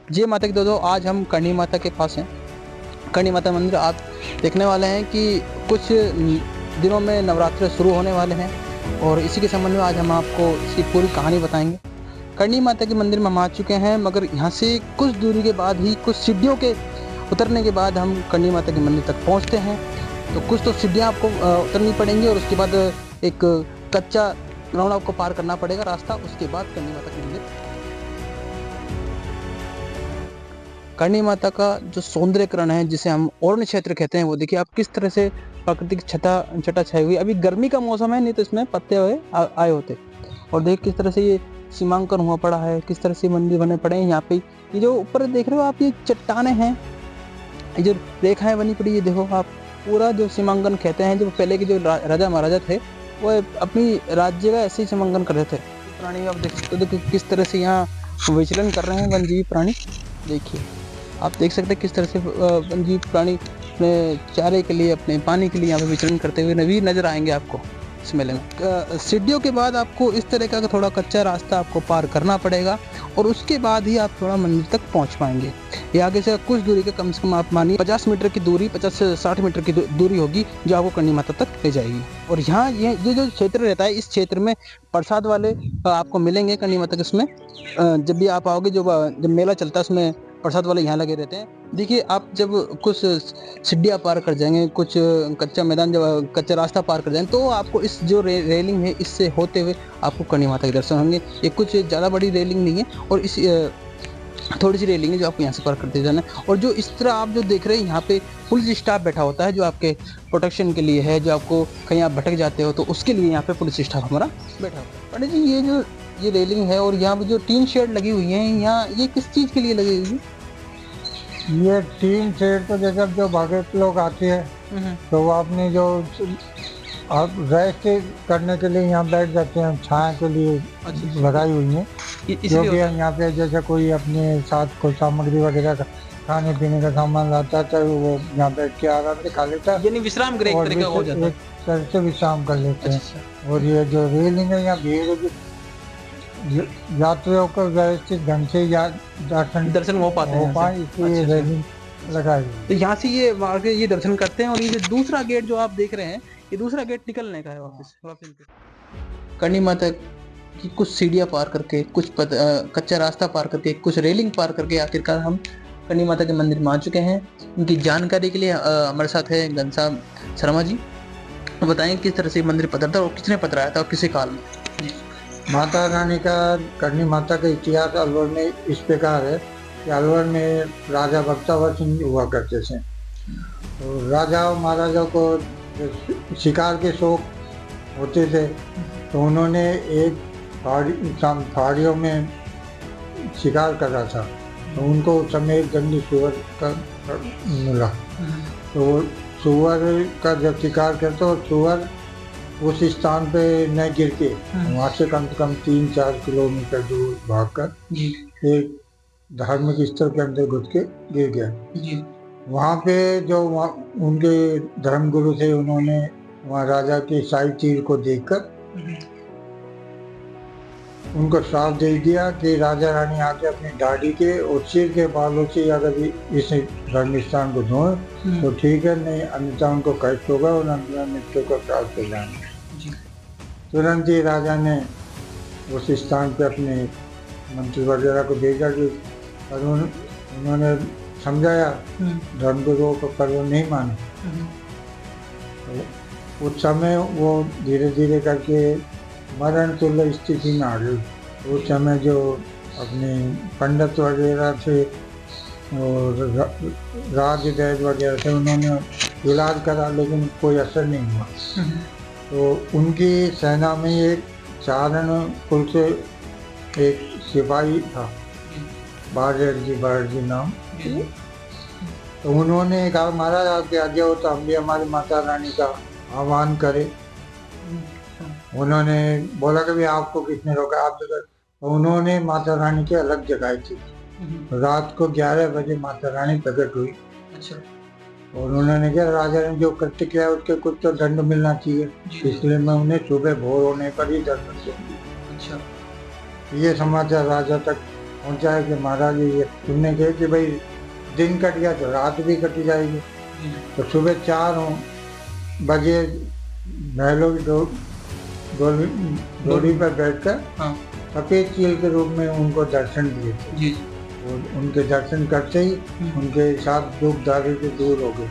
जय माता की दोस्तों, आज हम करणी माता के पास हैं। करणी माता मंदिर आप देखने वाले हैं कि कुछ दिनों में नवरात्र शुरू होने वाले हैं और इसी के संबंध में आज हम आपको इसकी पूरी कहानी बताएंगे। करणी माता के मंदिर में हम आ चुके हैं, मगर यहाँ से कुछ दूरी के बाद ही कुछ सीढ़ियों के उतरने के बाद हम करणी माता के मंदिर तक पहुँचते हैं। तो कुछ तो सीढ़ियाँ आपको उतरनी पड़ेंगी और उसके बाद एक कच्चा ग्राउंड आपको पार करना पड़ेगा रास्ता, उसके बाद करणी माता के मंदिर। करणी माता का जो सौंदर्यकरण है, जिसे हम ओरण क्षेत्र कहते हैं, वो देखिए आप किस तरह से प्राकृतिक छटा छाई हुई। अभी गर्मी का मौसम है, नहीं तो इसमें पत्ते आए होते। और देख किस तरह से ये सीमांकन हुआ पड़ा है, किस तरह से मंदिर बने पड़े हैं यहाँ पे। ये जो ऊपर देख रहे हो आप, ये चट्टाने हैं, ये जो रेखाएं बनी पड़ी, ये देखो आप, पूरा जो सीमांकन कहते हैं, जो पहले के जो राजा महाराजा थे वो अपनी राज्य का ऐसे ही सीमांकन कर रहे थे। प्राणी आप देख सकते हो, देखो किस तरह से यहाँ विचलन कर रहे हैं वन्यजीवी प्राणी। देखिए आप देख सकते हैं किस तरह से वन्यजीव प्राणी अपने चारे के लिए, अपने पानी के लिए यहाँ पे विचरण करते हुए भी नजर आएंगे आपको इस मेले में। सीढ़ियों के बाद आपको इस तरह का थोड़ा कच्चा रास्ता आपको पार करना पड़ेगा और उसके बाद ही आप थोड़ा मंदिर तक पहुँच पाएंगे। ये आगे से कुछ दूरी का कम से कम आप मानिए 50 मीटर की दूरी, 50 से 60 मीटर की दूरी होगी जो आपको करणी माता तक ले जाएगी। और यहाँ ये जो क्षेत्र रहता है, इस क्षेत्र में प्रसाद वाले आपको मिलेंगे करणी माता के। उसमें जब भी आप आओगे, जब मेला चलता है उसमें प्रसाद वाले यहाँ लगे रहते हैं। देखिए आप जब कुछ सीढ़ियाँ पार कर जाएंगे, कुछ कच्चा मैदान, जब कच्चा रास्ता पार कर जाएंगे, तो आपको इस जो रेलिंग है, इससे होते हुए आपको करणी माता के दर्शन होंगे। ये कुछ ज़्यादा बड़ी रेलिंग नहीं है और इस थोड़ी सी रेलिंग है जो आपको यहाँ से पार करते जाना है। और जो इस तरह आप जो देख रहे हैं, यहाँ पे पुलिस स्टाफ बैठा होता है जो आपके प्रोटेक्शन के लिए है, जो आपको कहीं आप भटक जाते हो तो उसके लिए यहाँ पे पुलिस स्टाफ हमारा बैठा होता है। पंडित जी, ये रेलिंग है और यहाँ पे जो टीन शेड लगी हुई है, यहाँ ये किस चीज़ के लिए लगी हुई है? ये टीन शेड तो जैसे जो भगत लोग आते हैं तो वो अपने जो आप रेस्ट करने के लिए यहाँ बैठ जाते हैं, छाया के लिए लगाई हुई है। जो कि यहाँ पे जैसे कोई अपने साथ कोई सामग्री वगैरह खाने पीने का सामान लाता है, वो यहाँ बैठ के आराम से खा लेता है, यानी विश्राम गृह एक तरह का हो जाता है। एक तरह से विश्राम कर लेते हैं। और ये जो रेलिंग है, यहाँ भीड़ यात्रियों को व्यवस्थित ढंग से दर्शन हो पाए, इसलिए रेलिंग लगाई। तो यहाँ से ये दर्शन करते हैं। और ये जो दूसरा गेट जो आप देख रहे हैं, ये दूसरा गेट निकलने का है वापस। करणी माता की कुछ सीढ़ियाँ पार करके, कुछ कच्चा रास्ता पार करके, कुछ रेलिंग पार करके आखिरकार हम करणी माता के मंदिर में आ चुके हैं। उनकी जानकारी के लिए हमारे साथ है घनश्याम शर्मा जी। बताएं किस तरह से मंदिर पधरा और किसने पधराया था और किसी काल में? माता रानी का, करणी माता का इतिहास अलवर में इस प्रकार है कि अलवर में राजा बख्तावर सिंह हुआ करते थे। तो राजा महाराजा को शिकार के शौक होते थे, तो उन्होंने एक पहाड़ियों में शिकार करा था। तो उनको उस समय एक जंगली सुअर का मिला। तो सुअर का जब शिकार करते, और सुअर उस स्थान पे न गिर के वहाँ से कम 3-4 किलोमीटर दूर भागकर एक धार्मिक स्थल के अंदर घुस के गिर गया। वहाँ पे जो उनके धर्मगुरु थे, उन्होंने वहाँ राजा के शाही तीर को देखकर उनको श्राप दे दिया कि राजा रानी आके अपनी दाढ़ी के और सिर के बालों से अगर इस धर्म स्थान को धोएं तो ठीक है, नहीं अन्यथा उनको कष्ट होगा और अंततः मृत्यु का प्राप्त हो जाएंगे। तुरंत ही राजा ने उस स्थान पे अपने मंत्री वगैरह को भेजा कि उन्होंने समझाया धर्मगुरुओं को, पर वो नहीं माने। तो उस समय वो धीरे धीरे करके मरण तुल्य स्थिति में आ गई। उस समय जो अपने पंडित वगैरह थे और राज वैद्य वगैरह थे, उन्होंने इलाज करा लेकिन कोई असर नहीं हुआ। तो उनकी सेना में एक चारण कुल से एक सिपाही था, बारजी नाम। तो उन्होंने कहा, महाराज आपके आज्ञा हो तो हम भी हमारी माता रानी का आह्वान करें। उन्होंने बोला कि आपको किसने रोका, आप जगह। तो उन्होंने माता रानी की अलग जगाई थी। रात को 11 बजे माता रानी प्रकट हुई। और उन्होंने कहा, राजा ने जो कृत्य किया उसके कुछ तो दंड मिलना चाहिए, इसलिए मैं उन्हें सुबह भोर होने पर ही दंड दूंगी। ये समाचार राजा तक पहुंचा है कि महाराज ये तुमने कहा कि भाई दिन कट गया तो रात भी कट जाएगी। तो सुबह 4 बजे महलों की डोली पर बैठकर हाँ सफेद चील के रूप में उनको दर्शन दिए थे। जी और उनके दर्शन करते ही उनके साथ दुख दारिद्र दूर हो गए।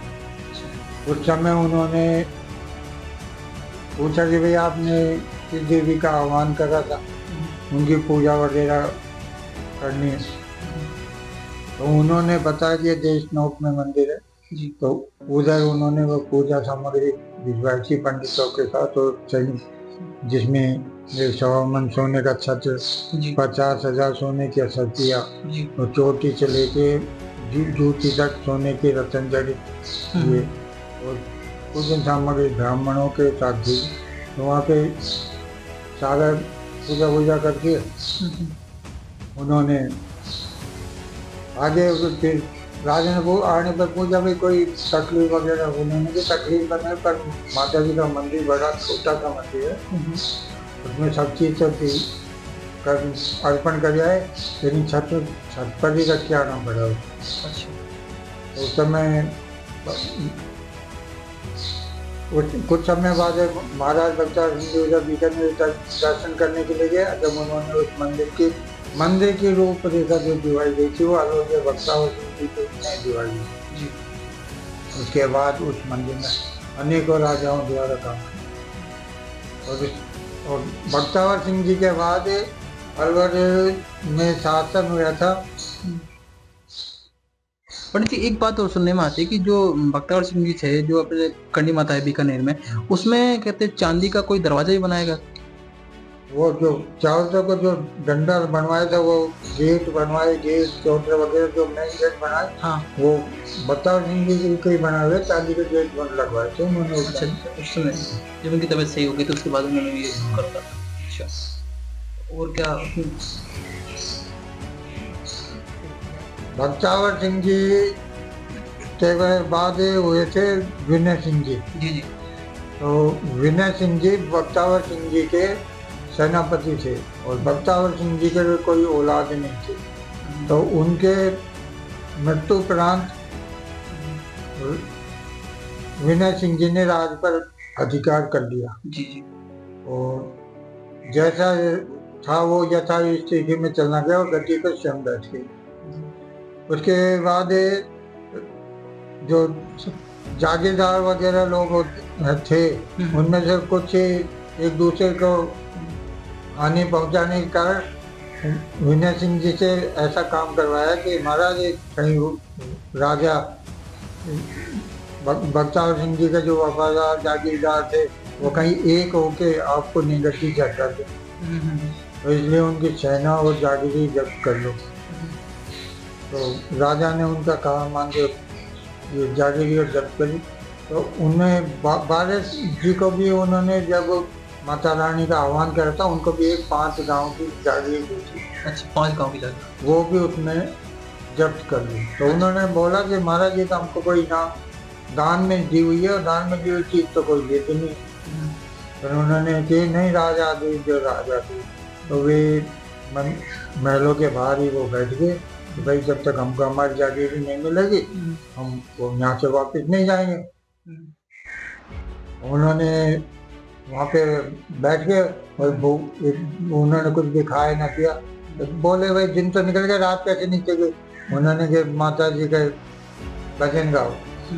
उस समय उन्होंने पूछा कि भाई आपने किस देवी का आह्वान करा था, उनकी पूजा वगैरह करनी है। तो उन्होंने बताया कि देशनोक में मंदिर है जी तो उधर उन्होंने वो पूजा सामग्री भिजवाई पंडितों के साथ, और सही जिसमें 100 मन सोने का छत्र, 50,000 सोने की असतिया और चोटी से लेके जूती तक सोने की रतन जड़ित ये और पूजन सामग्री ब्राह्मणों के साथ दी। तो वहाँ पे सारा पूजा करके उन्होंने आगे फिर राजा ने वो आने पर पूछा भाई कोई तकलीफ वगैरह, उन्होंने भी तकलीफ बने पर माता जी का मंदिर बड़ा छोटा सा मंदिर है, उसमें सब चीज तो कर अर्पण कर जाए, लेकिन छत पर ही रख के आना पड़ा। अच्छा। उस समय कुछ समय बाद महाराज बख्तियार सिंह उधर बीकानेर दर्शन करने के लिए गए। जब उन्होंने उस मंदिर की रूपरेखा जो दिवाई गई थी वो आलोक्य बख्तियार सिंह जी ने दिवाई जी। उसके बाद उस मंदिर में अनेकों राजाओं द्वारा काम और बख्तियार सिंह जी के बाद अलवर में शासन हुआ था। पंडित जी एक बात और सुनने में आती है कि जो बख्तियार सिंह जी थे जो अपने करनी माता है बीकानेर में, उसमें कहते चांदी का कोई दरवाजा ही बनाएगा। वो जो चारों तरफ जो डंडा बनवाया था, वो गेट बनवाए, गेट चौधर वगैरह जो नए गेट बनाए, हाँ वो बख्तियार सिंह जी के ही बनाए हुए चांदी के गेट लगवाए थे उन्होंने। अच्छा उस समय जब उनकी तबीयत सही हो गई तो उसके बाद उन्होंने ये कर था। अच्छा और क्या बख्तियार सिंह जी के बाद हुए थे विनय सिंह जी। जी जी। तो विनय सिंह जी बख्तियार सिंह जी के सेनापति थे और बख्तियार सिंह जी के कोई औलाद नहीं थी। तो उनके मृत्यु उपरांत विनय सिंह जी ने राज पर अधिकार कर लिया। जी जी। और जैसा था वो यथा स्थिति में चलना गया और गद्दी पर स्वयं बैठ गए। उसके बाद जो जागीरदार वगैरह लोग थे उनमें से कुछ एक दूसरे को हानि पहुंचाने के कारण विनय सिंह जी से ऐसा काम करवाया कि महाराज कहीं राजा बख्तियार सिंह जी के जो वफादार जागीरदार थे वो कहीं एक होके आपको निगट्टी चढ़ा दे, तो इसलिए उनकी सेना और जागीरी जब्त कर लो। तो राजा ने उनका कहा मान के ये जागीरी और जब्त करी। तो उनमें बारिश जी को भी उन्होंने जब माता रानी का आह्वान करा था उनको भी एक 5 गांव की जागीरी दी थी। अच्छा 5 गांव की जागीरी वो भी उसमें जब्त कर ली। तो उन्होंने बोला कि महाराज ये तो हमको कोई ना दान में दी हुई है और दान में दी हुई चीज तो कोई लेते नहीं। तो उन्होंने कि नहीं राजा दी जो राजा दी। तो वे महलों के बाहर ही वो बैठ गए कि भाई जब तक हमको हमारी जागीरी नहीं मिलेगी हम वो यहाँ से वापस नहीं जाएंगे। उन्होंने वहाँ पे बैठ गए और उन्होंने कुछ भी खाया ना किया। तो बोले भाई दिन तो निकल गया रात कैसे नीचे गई। उन्होंने कि माता जी के भजन गाओ।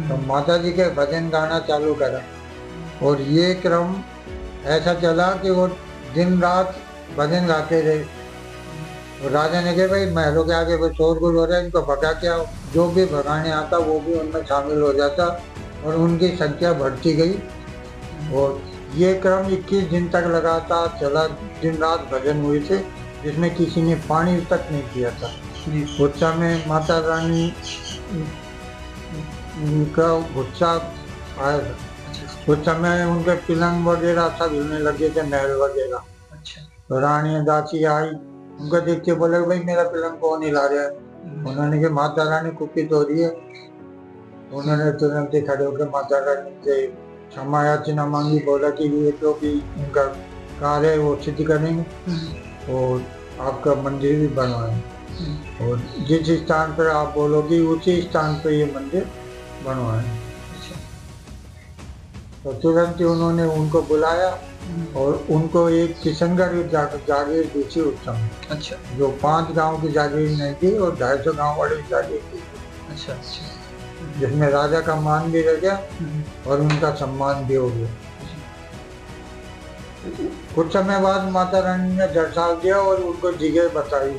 तो माता जी के भजन गाना चालू करा और ये क्रम ऐसा चला कि वो दिन रात भजन गाते रहे। और राजा ने कहा भाई महलों के आगे वो शोरगुल हो रहा है, इनको भगा के आओ। जो भी भगाने आता वो भी उनमें शामिल हो जाता और उनकी संख्या बढ़ती गई। और ये क्रम 21 दिन तक लगातार चला, दिन रात भजन हुए थे जिसमें किसी ने पानी तक नहीं किया था। उस समय माता रानी का गुस्सा आया था। उस समय उनके पिलंग वगैरह सब हिलने लगे थे, महल वगैरह। अच्छा। तो रानी दासी आई, उनको देख के बोले भाई मेरा पिलंग कौन हिला रहा है। उन्होंने कहा माता रानी कुपित हो रही है। उन्होंने तुरंत ही खड़े होकर माता रानी से क्षमा याचना मांगी, बोला कि ये तो भी उनका कार्य है वो सिद्ध करेंगे और आपका मंदिर भी बनवाएंगे। और जिस स्थान पर आप बोलोगे उसी स्थान पर ये मंदिर बनवा है। अच्छा। तो तुरंत ही उन्होंने उनको बुलाया और उनको एक किशनगढ़ जागीर दी थी उस समय, अच्छा जो 5 गांव की जागीर नहीं थी और 250 गांव वाली जागीर थी, अच्छा अच्छा। जिसमें राजा का मान भी रह गया और उनका सम्मान भी हो गया। कुछ समय बाद माता रानी ने दर्शाव दिया और उनको जगह बताई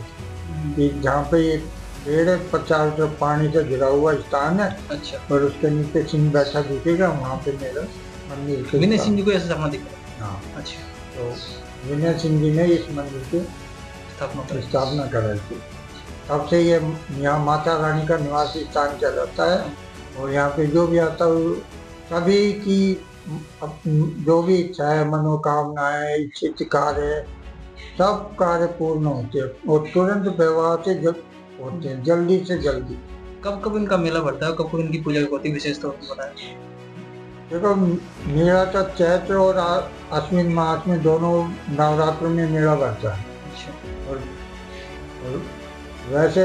कि जहाँ पे ये पेड़ है, 50 तरफ पानी से घिरा हुआ स्थान है, अच्छा। और उसके नीचे सिंह बैठा दिखेगा, वहाँ पे मेरा मंदिर विनय सिंह जी को ऐसा सपना दिखा। हाँ। अच्छा। तो विनय सिंह जी ने इस मंदिर की स्थापना कराई थी। तब से ये यहाँ माता रानी का निवास स्थान कहलाता है, और यहाँ पे जो भी आता है सभी की जो भी इच्छा है, मनोकामनाएं, इच्छित कार्य, सब कार्य पूर्ण होते हैं और तुरंत व्यवहार से जब होते हैं, जल्दी से जल्दी। कब कब इनका मेला बढ़ता है, कब कब इनकी पूजा होती है, विशेष तौर पर बताएं। देखो, मेला तो चैत्र और अश्विन मास में दोनों नवरात्र में मेला बढ़ता है। अच्छा। और वैसे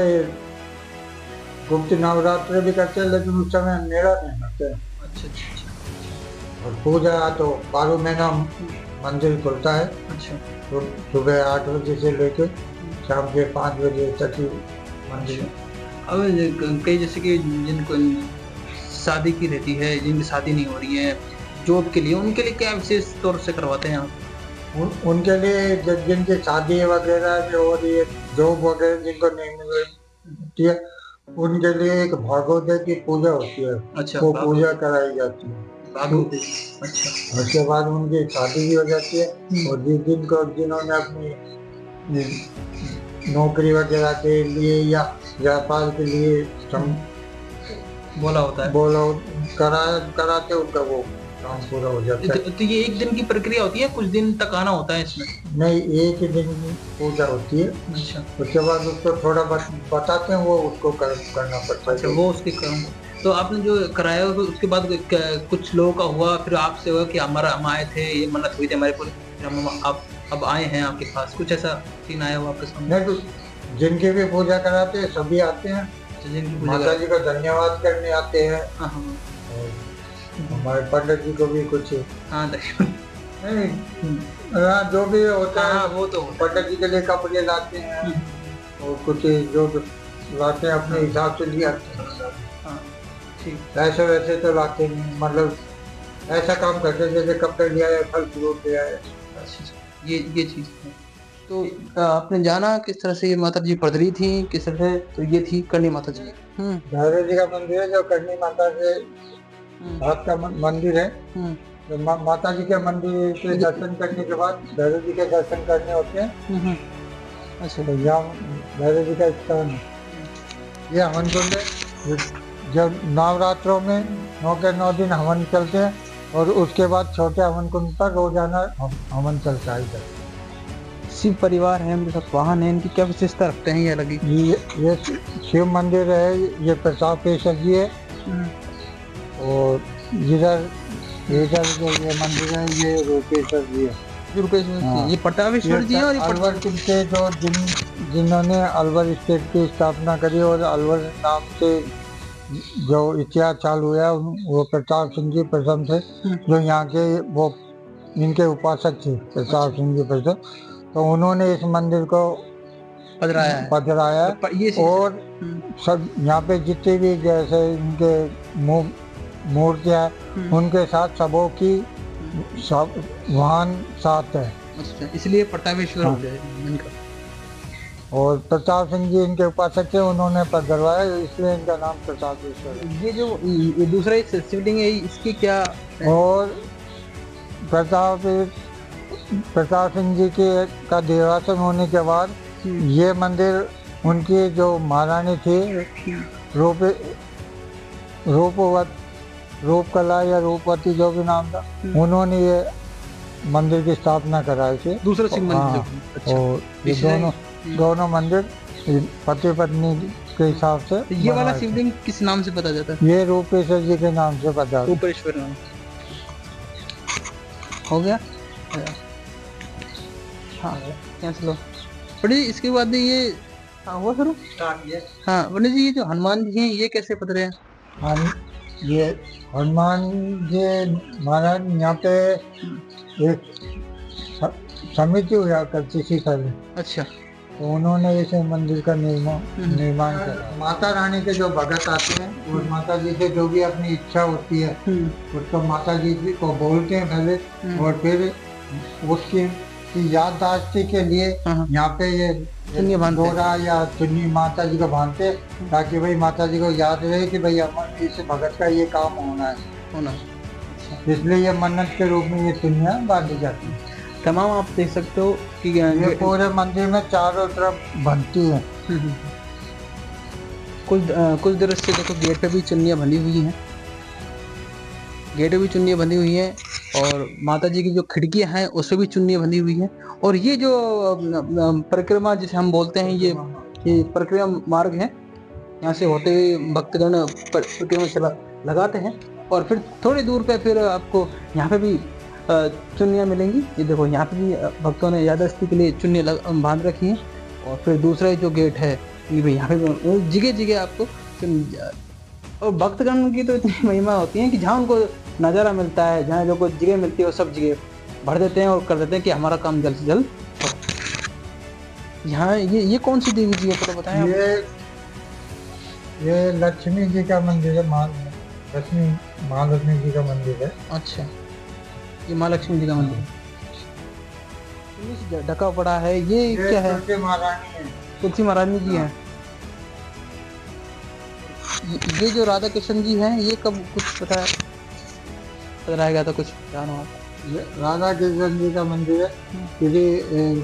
गुप्त नवरात्र भी करते हैं, लेकिन उस समय मेला नहीं करते हैं। अच्छा अच्छा अच्छा। और पूजा तो 12 महीना मंदिर खुलता है। अच्छा। तो सुबह 8 बजे से लेकर शाम के 5 बजे तक ही मंदिर। अब कई जैसे कि जिनको शादी की रहती है, जिनकी शादी नहीं हो रही है, जॉब के लिए, उनके लिए क्या विशेष तौर से करवाते हैं आप? उनके लिए जिनकी शादी वगैरह जो हो रही है, जॉब वगैरह जिनको नहीं मिल रही है, उनके लिए एक भागवत की पूजा होती है। अच्छा। वो पूजा कराई जाती है। अच्छा। उसके बाद उनकी शादी भी हो जाती है, और जिस दिन को जिन्होंने अपनी नौकरी वगैरह के लिए या व्यापार के लिए बोला होता है, कराते उनका वो काम पूरा हो जाता है। तो ये एक दिन की प्रक्रिया होती है, कुछ दिन तक आना होता है इसमें? नहीं, एक ही दिन की पूजा होती है। अच्छा। उसके बाद उसको थोड़ा बताते हैं, वो उसको करना पड़ता है। अच्छा, वो उसके कर्म। तो आपने जो कराया उसके बाद कुछ लोगों का हुआ, फिर आपसे हुआ कि हम आए थे, ये मन्नत हुई थी हमारे पूरी, फिर हम आप अब आए हैं आपके पास, कुछ ऐसा सीन आया हुआ आपके सामने? नहीं, तो जिनकी भी पूजा कराते हैं सभी आते हैं, माता जी को धन्यवाद करने आते हैं। हाँ हाँ। और हमारे पंडित जी को भी कुछ हाँ नहीं, जो भी होता है वो तो पंडित जी के लिए कपड़े लाते हैं, और कुछ जो लाते हैं अपने हिसाब से लिए आते हैं। ऐसे वैसे तो लाते नहीं, मतलब ऐसा काम करते जैसे कपड़े ले आए, फल फ्रूट ले आए। ये चीज है। तो आपने जाना किस तरह से ये माता जी पधरी थी, किस तरह से? तो ये थी करणी माता जी। भैरव जी का मंदिर है, जो करणी माता के हाथ का मंदिर है। तो माता जी के मंदिर के दर्शन करने के बाद भैरव जी के दर्शन करने होते हैं। अच्छा, तो यहाँ भैरव जी का स्थान है, ये हवन कुंड है। जब नवरात्रों में 9 के 9 दिन हवन चलते हैं, और उसके बाद छोटे हवन कुंड पर रोजाना हवन चलता है इधर। शिव परिवार है, उनके साथ वाहन है, इनकी क्या विशेषता रखते हैं ये अलग ही? ये शिव मंदिर है, ये प्रतापेश्वर जी है। और इधर जो ये मंदिर है, ये रूपेश्वर जी है। हाँ। ये पटावेश्वर जी है। और अलवर के जो जिन्होंने अलवर स्टेट की स्थापना करी और अलवर नाम से जो इतिहास चालू हुआ, वो प्रताप सिंह जी प्रथम थे, जो यहाँ के वो इनके उपासक थे, प्रताप सिंह जी प्रथम। तो उन्होंने इस मंदिर को पधराया और सब यहाँ पे जितने भी जैसे इनके मूर्तियाँ, उनके साथ सबों की सब वाहन साथ है। अच्छा, इसलिए पटावेश्वर हो गया इनका। और प्रताप सिंह जी इनके उपासक थे, उन्होंने पधरवाया, इसलिए इनका नाम प्रतापेश्वर है। ये जो ये दूसरा शिवलिंग है, इसकी क्या? और प्रताप सिंह जी के का देवासन होने के बाद ये मंदिर उनकी जो महारानी थी रूपकला या रूपवती, जो भी नाम था, उन्होंने ये मंदिर की स्थापना कराई थी। दूसरा शिव मंदिर। अच्छा। और ये दोनों मंदिर पति पत्नी के हिसाब से। ये वाला शिवलिंग किस नाम से पता जाता है? ये रूपेश्वर जी के नाम से पता है। रूपेश्वर नाम हो गया। हाँ, कैंसिल हो। इसके बाद ये हाँ हुआ शुरू। स्टार्ट ये। हाँ पंडित जी, ये जो हनुमान जी हैं ये कैसे पधरे हैं? हाँ, ये हनुमान जी महाराज यहाँ पे एक समिति हुआ करती थी पहले, अच्छा। तो उन्होंने इस मंदिर का हम्म। निर्माण करा। माता रानी के जो भगत आते हैं और माता जी से जो भी अपनी इच्छा होती है उसको माता जी को बोलते हैं पहले, और फिर उसकी याददाश्त के लिए हाँ। यहाँ पे ये चुन्नी बांधते हैं। डोरा या चुन्नी माता जी को बांधते हैं, ताकि भाई माता जी को याद रहे कि भाई इस भगत का ये काम होना है, होना। इसलिए ये मन्नत के रूप में ये चुन्नियाँ बांधी जाती हैं। तमाम आप देख सकते हो कि ये पूरे मंदिर में चारों तरफ बनती है। कुछ देर से देखो गेट पे भी चुन्नियाँ बंधी हुई हैं, गेट पे भी चुन्नियाँ बंधी हुई हैं, और माता जी की जो खिड़कियाँ हैं उस पर भी चुन्नियाँ बंधी हुई हैं। और ये जो परिक्रमा जिसे हम बोलते हैं, ये परिक्रमा मार्ग है, यहाँ से होते हुए भक्तगण परिक्रमा चला लगाते हैं, और फिर थोड़ी दूर पे फिर आपको यहाँ पे भी चुन्नियाँ मिलेंगी। ये देखो यहाँ पे भी भक्तों ने याददाश्ती के लिए चुन्नी बांध रखी हैं। और फिर दूसरा जो गेट है ये भी यहाँ पे जगह जगह आपको और भक्तगण की तो इतनी महिमा होती है कि जहाँ उनको नज़ारा मिलता है, जहाँ जो कोई जगह मिलती है वो सब जगह भर देते हैं और कर देते हैं कि हमारा काम जल्द से जल्द हो। यहाँ ये कौन सी देवी जी है पता बताएं आप? ये लक्ष्मी जी का मंदिर है, महालक्ष्मी जी का मंदिर है। अच्छा, ये माँ लक्ष्मी जी का मंदिर है, ढका पड़ा है। ये क्या है? तुलसी महारानी है। तुलसी महारानी जी हैं। ये जो राधा कृष्ण जी हैं ये कब कुछ पता रहेगा तो कुछ जानो आप? ये राधा कृष्ण जी का मंदिर है,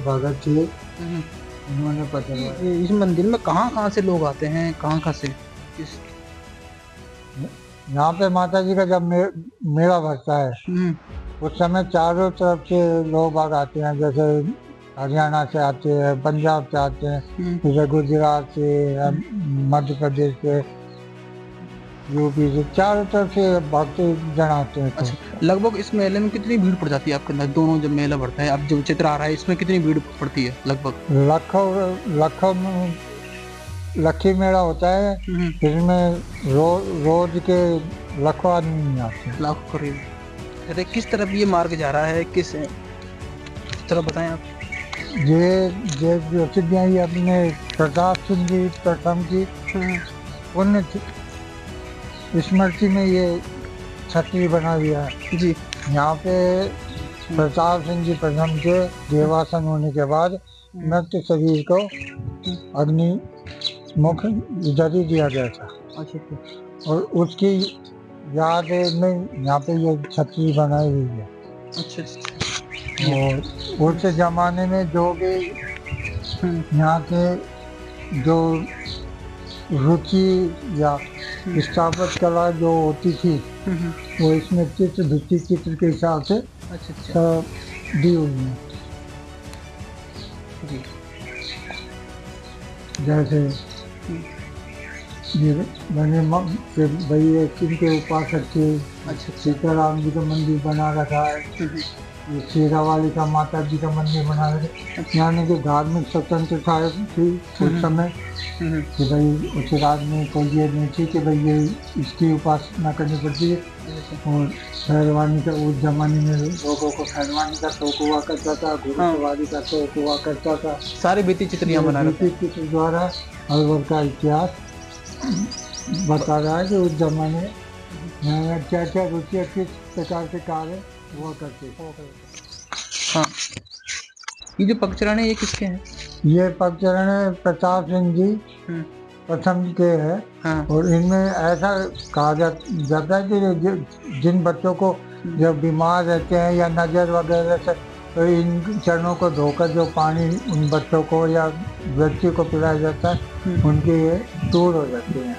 भगत थे उन्होंने पता। इस मंदिर में कहाँ से लोग आते हैं, कहाँ से किस? यहाँ पे माता जी का जब मेला भरता है उस समय चारों तरफ से लोग बाग आते हैं, जैसे हरियाणा से आते हैं, पंजाब से आते हैं, जैसे गुजरात से, मध्य प्रदेश से, यूपी से, चारों तरफ से भक्त जन आते हैं। अच्छा, लगभग इस मेले में कितनी भीड़ पड़ जाती है आपके अंदर? दोनों जब मेला बढ़ता है, अब जो चित्र आ रहा है इसमें कितनी भीड़ पड़ती है? लगभग लखी मेला होता है, इसमें रोज के लाखों आदमी नहीं आते। लाखों करीब। अरे किस तरफ ये मार्ग जा रहा है, किस तरफ बताएं आप? ये ज्योतिर्विद्या ही अपने प्रताप सिंह जी प्रथम की पुण्य स्मृति में ये छतरी बना दिया है जी। यहाँ पे प्रताप सिंह जी प्रथम के देवासन होने के बाद मृत शरीर को अग्नि मुख इधर ही दिया गया था। अच्छा। और उसकी याद में यहाँ पे ये छतरी बनाई हुई है। अच्छा। और उस जमाने में जो भी यहाँ के जो रुचि या स्थापत्य कला जो होती थी वो इसमें चित्र भित्ति चित्र के हिसाब से दी हुई है। जैसे ये बने भाई किनके उपासक थे। अच्छा, सीताराम जी का मंदिर बना रखा है, ये शेरावाली का माता जी का मंदिर बना रखा है। यहाँ के धार्मिक स्वतंत्रता थी उस समय कि भाई उस राज में कोई ये नहीं थी कि भाई ये इसकी उपासना करनी पड़ती है। और खैरवानी का उस जमाने में लोगों को खैरवानी का शौक हुआ करता था, घुड़सवारी का शौक हुआ करता था। सारी भित्ति चित्रियाँ बना रखी भित्ति चित्र द्वारा अलवर का इतिहास बता रहा है कि उस जमाने में क्या क्या रुचि किस प्रकार के कार्य हुआ करते थे। हाँ, ये जो पगचरण है ये किसके हैं? ये पगचरण प्रताप सिंह जी प्रथम के है। हाँ। और इनमें ऐसा कहा जाता है कि जिन बच्चों को जब बीमार रहते हैं या नज़र वगैरह से, तो इन चरणों को धोकर जो पानी उन बच्चों को या व्यक्ति को पिलाया जाता है उनके ये दूर हो जाते हैं।